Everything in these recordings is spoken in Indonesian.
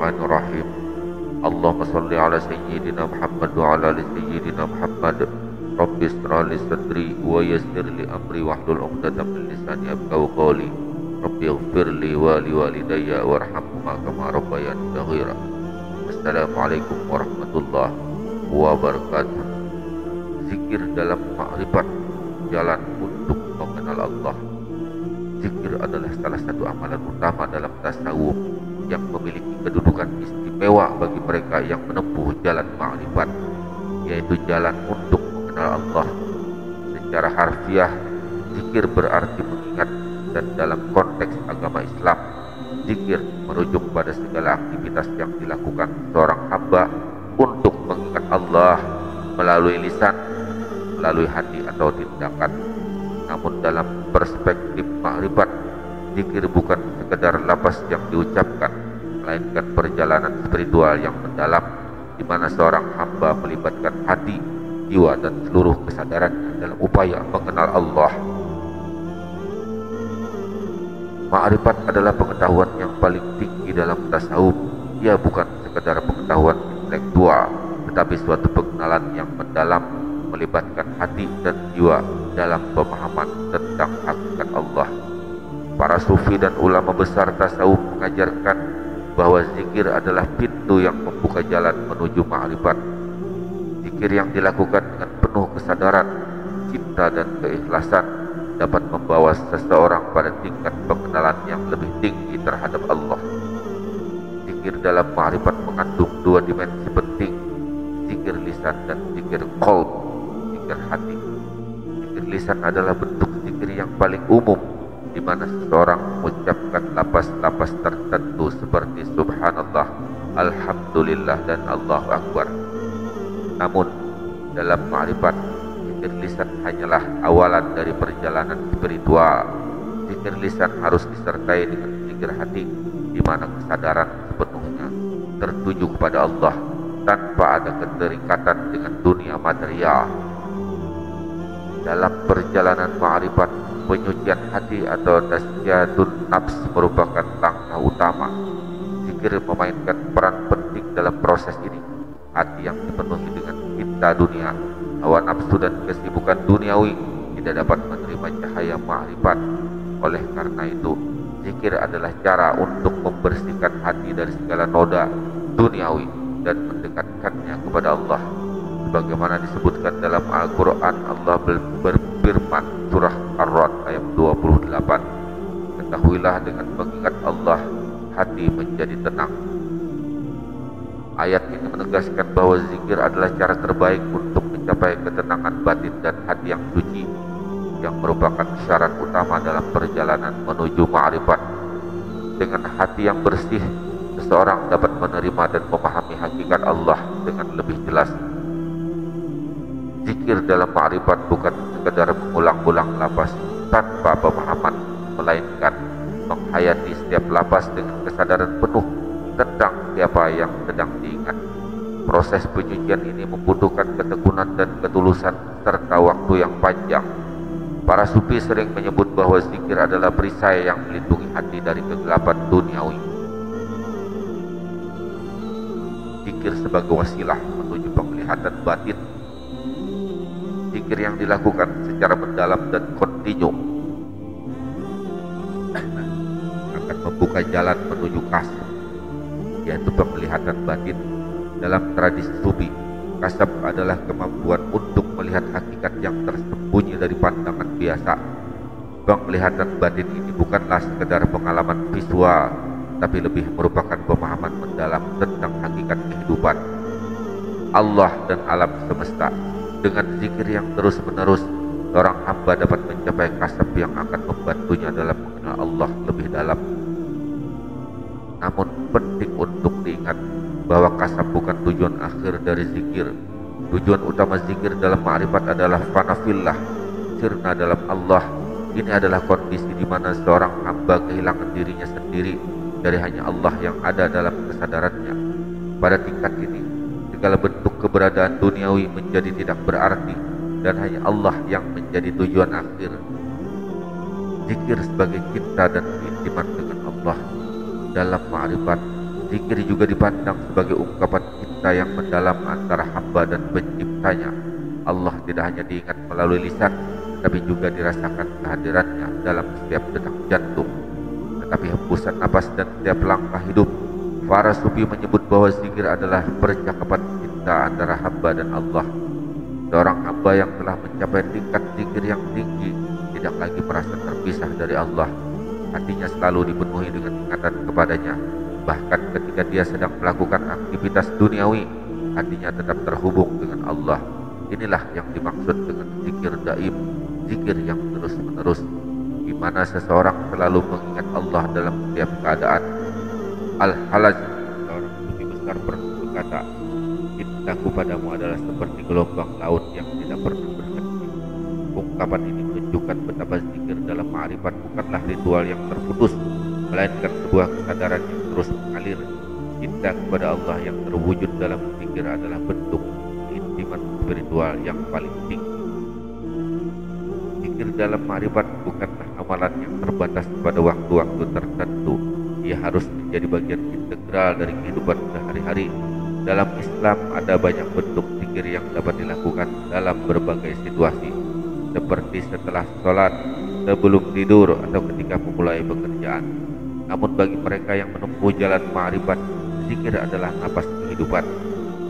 Bismillahirrahmanirrahim. Allahumma sholli ala sayyidina Muhammad wa ala ali sayyidina Muhammad. Rabbi shrah li sadri wa yassir li amri wahlul 'uqdatam min lisani yafqahu qawli. Rabbi ighfirli wa li walidayya warhamhuma kama rabbayani shaghira. Assalamualaikum warahmatullahi wabarakatuh. Zikir dalam ma'rifat, jalan untuk mengenal Allah. Zikir adalah salah satu amalan utama dalam tasawuf yang memiliki kedudukan istimewa bagi mereka yang menempuh jalan ma'rifat, yaitu jalan untuk mengenal Allah. Secara harfiah, zikir berarti mengingat, dan dalam konteks agama Islam, zikir merujuk pada segala aktivitas yang dilakukan seorang hamba untuk mengingat Allah melalui lisan, melalui hati atau tindakan. Namun dalam perspektif ma'rifat, zikir bukan sekedar lafaz yang diucapkan, melainkan perjalanan spiritual yang mendalam, di mana seorang hamba melibatkan hati, jiwa, dan seluruh kesadarannya dalam upaya mengenal Allah. Ma'rifat adalah pengetahuan yang paling tinggi dalam tasawuf. Ia bukan sekedar pengetahuan intelektual, tetapi suatu pengenalan yang mendalam, melibatkan hati dan jiwa dalam pemahaman tentang hakikat Allah. Para sufi dan ulama besar tasawuf mengajarkan bahwa zikir adalah pintu yang membuka jalan menuju ma'rifat. Zikir yang dilakukan dengan penuh kesadaran, cinta, dan keikhlasan dapat membawa seseorang pada tingkat pengenalan yang lebih tinggi terhadap Allah. Zikir dalam ma'rifat mengandung dua dimensi penting, zikir lisan dan zikir qalb, zikir hati. Zikir lisan adalah bentuk zikir yang paling umum, di mana seseorang mengucapkan lapas-lapas tertentu seperti subhanallah, alhamdulillah, dan Allahu akbar. Namun dalam ma'rifat, zikir lisan hanyalah awalan dari perjalanan spiritual. Zikir lisan harus disertai dengan zikir hati, di mana kesadaran sepenuhnya tertuju kepada Allah tanpa ada keterikatan dengan dunia material. Dalam perjalanan ma'rifat, penyucian hati atau tazkiyatun nafs merupakan langkah utama. Zikir memainkan peran penting dalam proses ini. Hati yang dipenuhi dengan cinta dunia, hawa nafsu, dan kesibukan duniawi tidak dapat menerima cahaya ma'rifat. Oleh karena itu, zikir adalah cara untuk membersihkan hati dari segala noda duniawi dan mendekatkannya kepada Allah. Sebagaimana disebutkan dalam Al-Quran, Allah berfirman surah Ar-Ra'd ayat 28, ketahuilah dengan mengingat Allah hati menjadi tenang. Ayat ini menegaskan bahwa zikir adalah cara terbaik untuk mencapai ketenangan batin dan hati yang suci, yang merupakan syarat utama dalam perjalanan menuju ma'rifat. Dengan hati yang bersih, seseorang dapat menerima dan memahami hakikat Allah dengan lebih jelas. Zikir dalam ma'rifat bukan sekedar mengulang-ulang lafaz tanpa pemahaman, melainkan menghayati setiap lafaz dengan kesadaran penuh tentang siapa yang sedang diingat. Proses penyucian ini membutuhkan ketekunan dan ketulusan serta waktu yang panjang. Para sufi sering menyebut bahwa zikir adalah perisai yang melindungi hati dari kegelapan duniawi. Zikir sebagai wasilah menuju penglihatan batin. Zikir yang dilakukan secara mendalam dan kontinu akan membuka jalan menuju kasab, yaitu penglihatan batin. Dalam tradisi sufi, kasab adalah kemampuan untuk melihat hakikat yang tersembunyi dari pandangan biasa. Penglihatan batin ini bukanlah sekedar pengalaman visual, tapi lebih merupakan pemahaman mendalam tentang hakikat kehidupan, Allah, dan alam semesta. Dengan zikir yang terus-menerus, seorang hamba dapat mencapai kasab yang akan membantunya dalam mengenal Allah lebih dalam. Namun penting untuk diingat bahwa kasab bukan tujuan akhir dari zikir. Tujuan utama zikir dalam ma'rifat adalah fanafillah, sirna dalam Allah. Ini adalah kondisi di mana seorang hamba kehilangan dirinya sendiri dari hanya Allah yang ada dalam kesadarannya. Pada tingkat ini, segala bentuk keberadaan duniawi menjadi tidak berarti dan hanya Allah yang menjadi tujuan akhir. Zikir sebagai cinta dan keintiman dengan Allah. Dalam ma'rifat, Zikir juga dipandang sebagai ungkapan cinta yang mendalam antara hamba dan penciptanya. Allah tidak hanya diingat melalui lisan, tapi juga dirasakan kehadirannya dalam setiap detak jantung, tetapi hembusan napas dan setiap langkah hidup. Para sufi menyebut bahwa zikir adalah percakapan cinta antara hamba dan Allah. Seorang hamba yang telah mencapai tingkat zikir yang tinggi tidak lagi merasa terpisah dari Allah. Hatinya selalu dipenuhi dengan ingatan kepadanya. Bahkan ketika dia sedang melakukan aktivitas duniawi, hatinya tetap terhubung dengan Allah. Inilah yang dimaksud dengan zikir daim, zikir yang terus-menerus, di mana seseorang selalu mengingat Allah dalam setiap keadaan. Al-Halaj, seorang sufi besar, pernah berkata, cintaku padamu adalah seperti gelombang laut yang tidak pernah berhenti. Ungkapan ini menunjukkan betapa zikir dalam ma'rifat bukanlah ritual yang terputus, melainkan sebuah kesadaran yang terus mengalir. Cinta kepada Allah yang terwujud dalam zikir adalah bentuk keintiman spiritual yang paling tinggi. Zikir dalam ma'rifat bukanlah amalan yang terbatas pada waktu-waktu tertentu. Ia harus menjadi bagian integral dari kehidupan sehari-hari. Dalam Islam ada banyak bentuk zikir yang dapat dilakukan dalam berbagai situasi, seperti setelah sholat, sebelum tidur, atau ketika memulai pekerjaan. Namun bagi mereka yang menempuh jalan ma'rifat, zikir adalah napas kehidupan.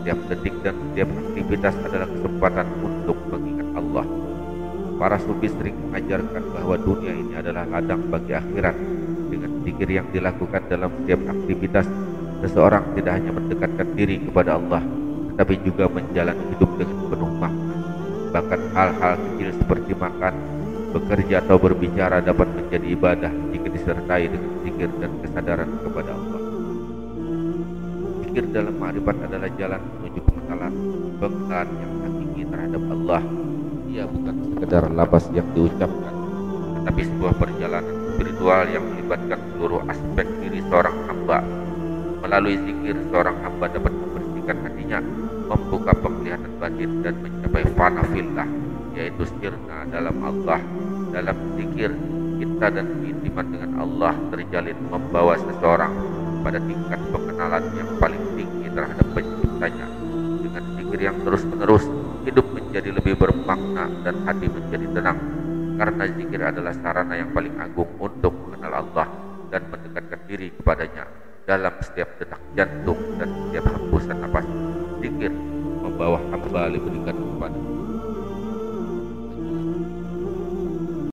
Setiap detik dan setiap aktivitas adalah kesempatan untuk mengingat Allah. Para sufi sering mengajarkan bahwa dunia ini adalah ladang bagi akhirat. Dengan zikir yang dilakukan dalam setiap aktivitas, seseorang tidak hanya mendekatkan diri kepada Allah, tetapi juga menjalani hidup dengan penuh makna. Bahkan hal-hal kecil seperti makan, bekerja, atau berbicara dapat menjadi ibadah jika disertai dengan zikir dan kesadaran kepada Allah. Zikir dalam ma'rifat adalah jalan menuju pengenalan yang hakiki terhadap Allah. Ia bukan sekedar lafaz yang diucapkan, tetapi sebuah perjalanan spiritual yang melibatkan seluruh aspek diri seorang hamba. Melalui zikir, seorang hamba dapat membersihkan hatinya, membuka penglihatan batin, dan mencapai fana fillah, yaitu sirna dalam Allah. Dalam zikir, cinta dan keintiman dengan Allah terjalin, membawa seseorang pada tingkat pengenalan yang paling tinggi terhadap penciptanya. Dengan zikir yang terus-menerus, hidup menjadi lebih bermakna dan hati menjadi tenang, karena zikir adalah sarana yang paling agung untuk mengenal Allah dan mendekatkan diri kepadanya dalam setiap detak jantung dan setiap hembusan napas. Zikir membawa hamba lebih dekat kepada